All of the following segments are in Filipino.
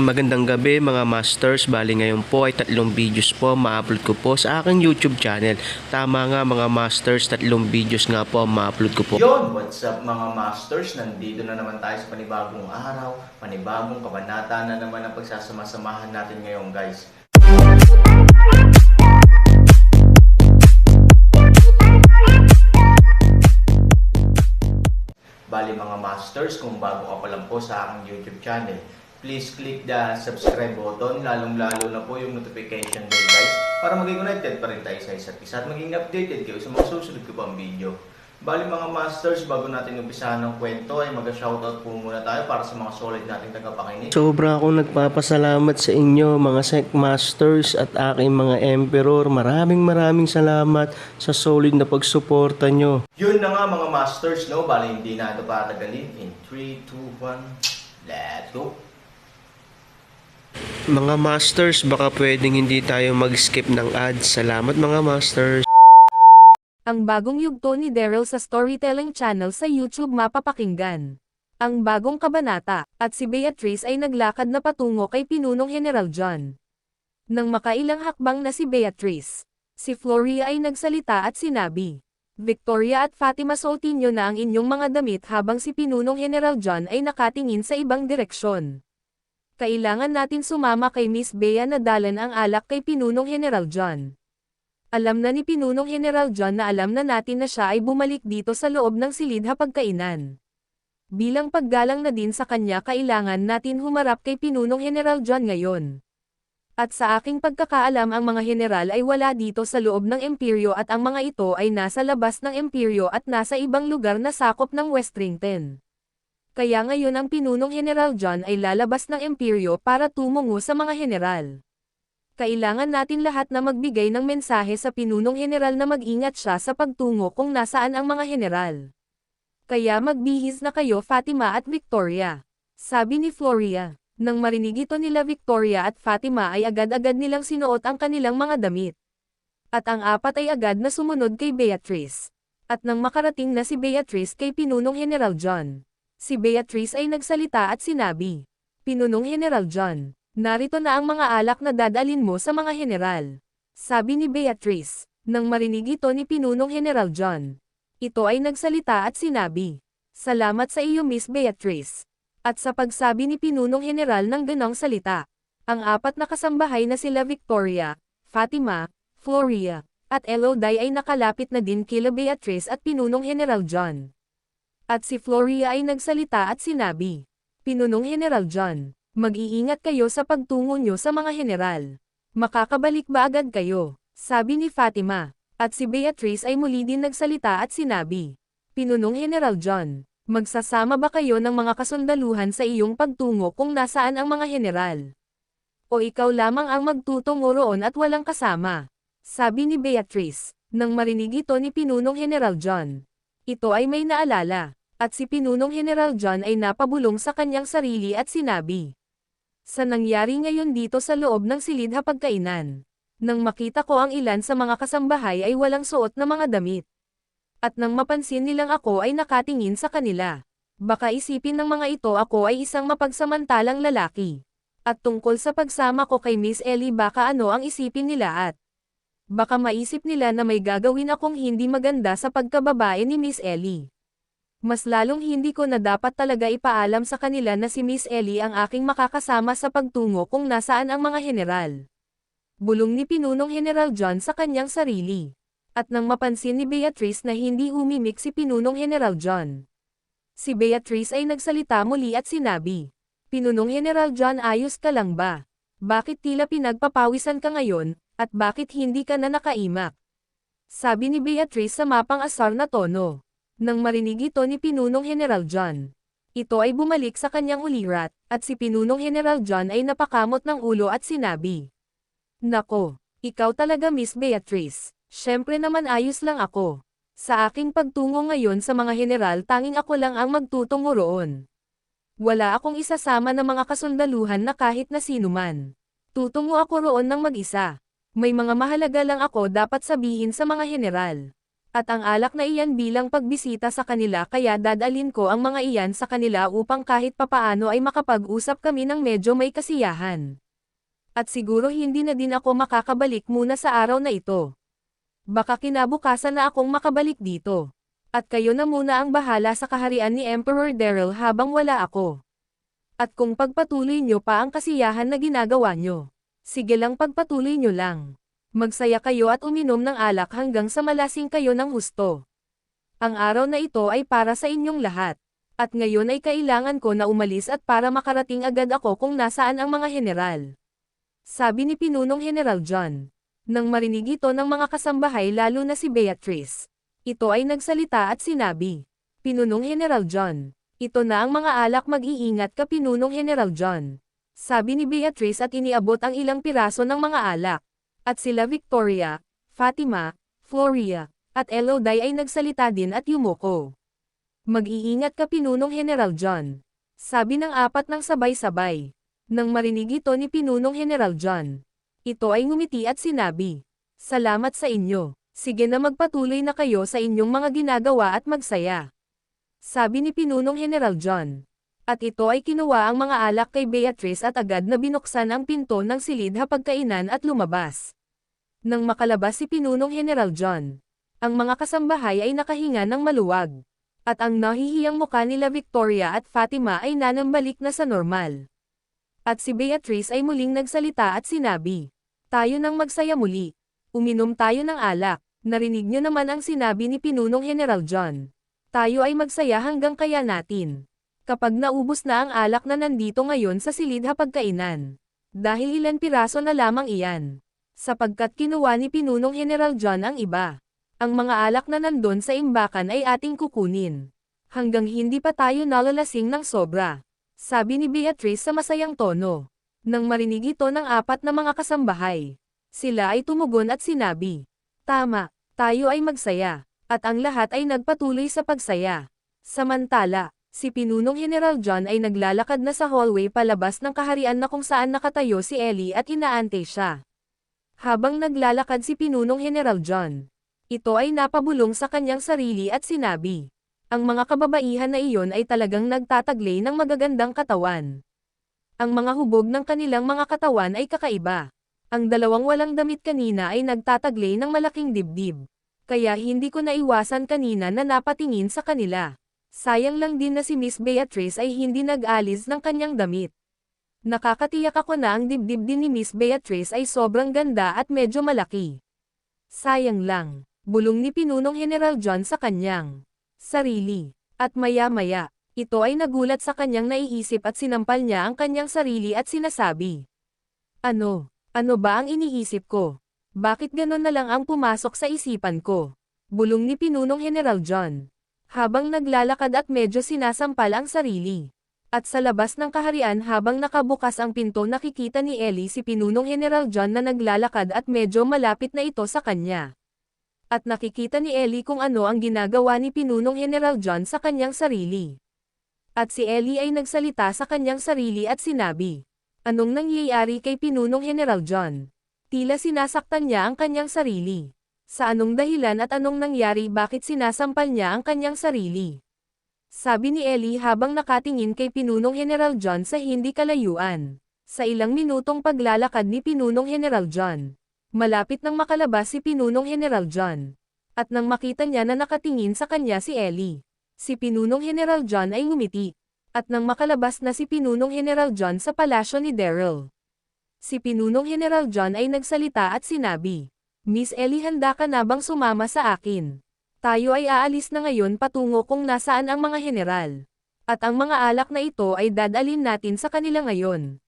Magandang gabi mga masters, bali ngayon po ay 3 videos po ma-upload ko po sa aking YouTube channel. Tama nga mga masters, 3 videos nga po ma-upload ko po. Yon, what's up mga masters? Nandito na naman tayo sa panibagong araw, panibagong kabanata na naman ang pagsasama-samahan natin ngayon guys. Bali mga masters, kung bago ka pa lang po sa aking YouTube channel, please click the subscribe button, lalong-lalo na po yung notification bell guys, para maging connected pa rin tayo sa isa't isa at maging updated kayo sa mga susunod ko pang video. Bali mga masters, bago natin umpisahan ng kwento ay mag-shoutout po muna tayo para sa mga solid nating tagapakinig. Sobra akong nagpapasalamat sa inyo mga Sec Masters at aking mga Emperor. Maraming salamat sa solid na pagsuporta nyo. Yun na nga mga masters, no? Bali hindi na ito patagalin. In 3, 2, 1, let's go! Mga masters, baka pwedeng hindi tayo mag-skip ng ads. Salamat mga masters. Ang bagong yugto ni Daryl sa storytelling channel sa YouTube mapapakinggan. Ang bagong kabanata, at si Beatrice ay naglakad na patungo kay Pinunong General John. Nang makailang hakbang na si Beatrice, si Floria ay nagsalita at sinabi, "Victoria at Fatima, suotin niyo na ang inyong mga damit," habang si Pinunong General John ay nakatingin sa ibang direksyon. "Kailangan natin sumama kay Miss Bea na dalan ang alak kay Pinunong General John." Alam na ni Pinunong General John na alam na natin na siya ay bumalik dito sa loob ng silid hapagkainan. Bilang paggalang na din sa kanya, kailangan natin humarap kay Pinunong General John ngayon. At sa aking pagkakaalam, ang mga general ay wala dito sa loob ng imperyo at ang mga ito ay nasa labas ng imperyo at nasa ibang lugar na sakop ng Westrington. Kaya ngayon ang Pinunong General John ay lalabas ng imperyo para tumungo sa mga general. Kailangan natin lahat na magbigay ng mensahe sa Pinunong General na mag-ingat siya sa pagtungo kung nasaan ang mga general. Kaya magbihis na kayo, Fatima at Victoria, sabi ni Floria. Nang marinig ito nila Victoria at Fatima ay agad-agad nilang sinuot ang kanilang mga damit. At ang apat ay agad na sumunod kay Beatrice. At nang makarating na si Beatrice kay Pinunong General John, si Beatrice ay nagsalita at sinabi, "Pinunong General John, narito na ang mga alak na dadalin mo sa mga general," sabi ni Beatrice. Nang marinig ito ni Pinunong General John, ito ay nagsalita at sinabi, "Salamat sa iyo Miss Beatrice." At sa pagsabi ni Pinunong General ng ganong salita, ang apat na kasambahay na sila Victoria, Fatima, Floria, at Elodie ay nakalapit na din kila Beatrice at Pinunong General John. At si Floria ay nagsalita at sinabi, "Pinunong General John, mag-iingat kayo sa pagtungo nyo sa mga general. Makakabalik ba agad kayo?" sabi ni Fatima. At si Beatrice ay muli din nagsalita at sinabi, "Pinunong General John, magsasama ba kayo ng mga kasundaluhan sa iyong pagtungo kung nasaan ang mga general? O ikaw lamang ang magtutungo roon at walang kasama?" sabi ni Beatrice. Nang marinig ito ni Pinunong General John, ito ay may naalala, at si Pinunong General John ay napabulong sa kanyang sarili at sinabi, "Sa nangyari ngayon dito sa loob ng silid hapagkainan, nang makita ko ang ilan sa mga kasambahay ay walang suot na mga damit. At nang mapansin nilang ako ay nakatingin sa kanila, baka isipin ng mga ito ako ay isang mapagsamantalang lalaki. At tungkol sa pagsama ko kay Miss Ellie, baka ano ang isipin nila at baka maisip nila na may gagawin akong hindi maganda sa pagkababae ni Miss Ellie. Mas lalong hindi ko na dapat talaga ipaalam sa kanila na si Miss Ellie ang aking makakasama sa pagtungo kung nasaan ang mga general." Bulong ni Pinunong General John sa kanyang sarili. At nang mapansin ni Beatrice na hindi umimik si Pinunong General John, si Beatrice ay nagsalita muli at sinabi, "Pinunong General John, ayos ka lang ba? Bakit tila pinagpapawisan ka ngayon, at bakit hindi ka na nakaimak?" sabi ni Beatrice sa mapang-asar na tono. Nang marinig ito ni Pinunong General John, ito ay bumalik sa kanyang ulirat, at si Pinunong General John ay napakamot ng ulo at sinabi, "Nako, ikaw talaga Miss Beatrice. Siyempre naman ayos lang ako. Sa aking pagtungo ngayon sa mga general, tanging ako lang ang magtutungo roon. Wala akong isasama na mga kasundaluhan na kahit na sino man. Tutungo ako roon ng mag-isa. May mga mahalaga lang ako dapat sabihin sa mga general. At ang alak na iyan bilang pagbisita sa kanila kaya dadalin ko ang mga iyan sa kanila upang kahit papaano ay makapag-usap kami ng medyo may kasiyahan. At siguro hindi na din ako makakabalik muna sa araw na ito. Baka kinabukasan na akong makabalik dito. At kayo na muna ang bahala sa kaharian ni Emperor Daryl habang wala ako. At kung pagpatuloy nyo pa ang kasiyahan na ginagawa nyo, sige lang pagpatuloy nyo lang. Magsaya kayo at uminom ng alak hanggang sa malasing kayo ng husto. Ang araw na ito ay para sa inyong lahat. At ngayon ay kailangan ko na umalis at para makarating agad ako kung nasaan ang mga general. Sabi ni Pinunong General John. Nang marinig ito ng mga kasambahay lalo na si Beatrice. Ito ay nagsalita at sinabi. Pinunong General John. Ito na ang mga alak, mag-iingat ka Pinunong General John. Sabi ni Beatrice at iniabot ang ilang piraso ng mga alak. At sila Victoria, Fatima, Floria, at Elodie ay nagsalita din at yumuko. Mag-iingat ka Pinunong General John. Sabi ng apat ng sabay-sabay. Nang marinig ito ni Pinunong General John. Ito ay ngumiti at sinabi. Salamat sa inyo. Sige na magpatuloy na kayo sa inyong mga ginagawa at magsaya. Sabi ni Pinunong General John. At ito ay kinuha ang mga alak kay Beatrice at agad na binuksan ang pinto ng silid hapagkainan at lumabas. Nang makalabas si Pinunong General John, ang mga kasambahay ay nakahinga ng maluwag. At ang nahihiyang muka nila Victoria at Fatima ay nanambalik na sa normal. At si Beatrice ay muling nagsalita at sinabi, tayo nang magsaya muli. Uminom tayo ng alak. Narinig niyo naman ang sinabi ni Pinunong General John. Tayo ay magsaya hanggang kaya natin. Kapag naubos na ang alak na nandito ngayon sa silid hapagkainan. Dahil ilan piraso na lamang iyan. Sapagkat kinuha ni Pinunong General John ang iba. Ang mga alak na nandun sa imbakan ay ating kukunin. Hanggang hindi pa tayo nalalasing ng sobra. Sabi ni Beatrice sa masayang tono. Nang marinig ito ng apat na mga kasambahay. Sila ay tumugon at sinabi. Tama, tayo ay magsaya. At ang lahat ay nagpatuloy sa pagsaya. Samantala, si Pinunong General John ay naglalakad na sa hallway palabas ng kaharian na kung saan nakatayo si Ellie at inaantay siya. Habang naglalakad si Pinunong General John, ito ay napabulong sa kanyang sarili at sinabi, ang mga kababaihan na iyon ay talagang nagtataglay ng magagandang katawan. Ang mga hubog ng kanilang mga katawan ay kakaiba. Ang dalawang walang damit kanina ay nagtataglay ng malaking dibdib. Kaya hindi ko naiwasan kanina na napatingin sa kanila. Sayang lang din na si Miss Beatrice ay hindi nag-alis ng kanyang damit. Nakakatiyak ako na ang dibdib din ni Miss Beatrice ay sobrang ganda at medyo malaki. Sayang lang, bulong ni Pinunong General John sa kanyang sarili. At maya-maya, ito ay nagulat sa kanyang naiisip at sinampal niya ang kanyang sarili at sinasabi. Ano ba ang iniisip ko? Bakit ganon na lang ang pumasok sa isipan ko? Bulong ni Pinunong General John. Habang naglalakad at medyo sinasampal ang sarili. At sa labas ng kaharian habang nakabukas ang pinto nakikita ni Ellie si Pinunong General John na naglalakad at medyo malapit na ito sa kanya. At nakikita ni Ellie kung ano ang ginagawa ni Pinunong General John sa kanyang sarili. At si Ellie ay nagsalita sa kanyang sarili at sinabi, anong nangyayari kay Pinunong General John? Tila sinasaktan niya ang kanyang sarili. Sa anong dahilan at anong nangyari bakit sinasampal niya ang kanyang sarili? Sabi ni Ellie habang nakatingin kay Pinunong General John sa hindi kalayuan. Sa ilang minutong paglalakad ni Pinunong General John. Malapit nang makalabas si Pinunong General John. At nang makita niya na nakatingin sa kanya si Ellie. Si Pinunong General John ay ngumiti. At nang makalabas na si Pinunong General John sa palasyo ni Daryl. Si Pinunong General John ay nagsalita at sinabi, Miss Ellie, handa ka na bang sumama sa akin? Tayo ay aalis na ngayon patungo kung nasaan ang mga general. At ang mga alak na ito ay dadalhin natin sa kanila ngayon.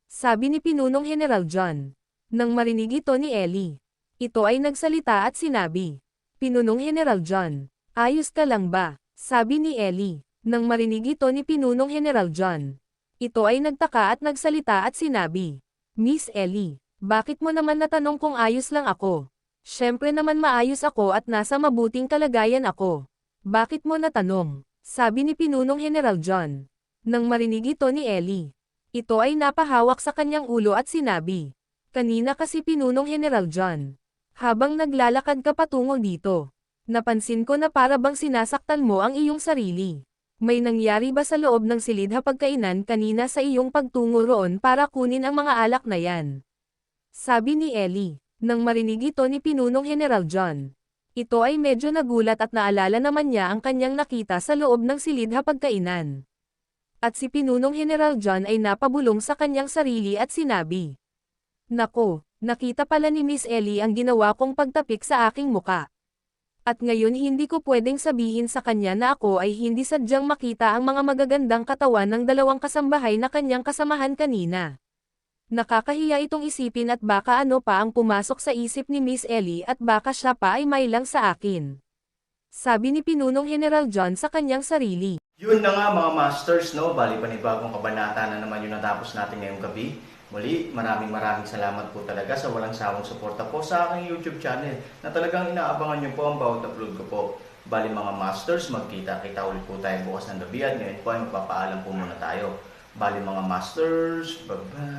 Sabi ni Pinunong General John. Nang marinig ito ni Ellie, ito ay nagsalita at sinabi, Pinunong General John, ayos ka lang ba? Sabi ni Ellie. Nang marinig ito ni Pinunong General John, ito ay nagtaka at nagsalita at sinabi, Miss Ellie, bakit mo naman natanong kung ayos lang ako? Syempre naman maayos ako at nasa mabuting kalagayan ako. Bakit mo natanong? Sabi ni Pinunong General John. Nang marinig ito ni Ellie, ito ay napahawak sa kanyang ulo at sinabi, kanina kasi Pinunong General John. Habang naglalakad ka patungo dito, Napansin ko na para bang sinasaktan mo ang iyong sarili. May nangyari ba sa loob ng silid hapagkainan kanina sa iyong pagtungo roon para kunin ang mga alak na yan? Sabi ni Ellie. Nang marinig ito ni Pinunong General John. Ito ay medyo nagulat at naalala naman niya ang kanyang nakita sa loob ng silid hapagkainan. At si Pinunong General John ay napabulong sa kanyang sarili at sinabi, "Nako, nakita pala ni Miss Ellie ang ginawa kong pagtapik sa aking muka. At ngayon hindi ko pwedeng sabihin sa kanya na ako ay hindi sadyang makita ang mga magagandang katawan ng dalawang kasambahay na kanyang kasamahan kanina. Nakakahiya itong isipin at baka ano pa ang pumasok sa isip ni Miss Ellie at baka siya pa ay may lang sa akin." Sabi ni Pinunong General John sa kanyang sarili. Yun na nga mga masters, no? Bali panibagong kabanata na naman yung natapos natin ngayong gabi. Muli, maraming salamat po talaga sa walang sawang suporta po sa aking YouTube channel na talagang inaabangan nyo po ang bawat upload ko po. Bali mga masters, magkita-kita ulit po tayo bukas ng gabi at ngayon po ay magpapaalam po muna tayo. Bali mga masters, bye-bye!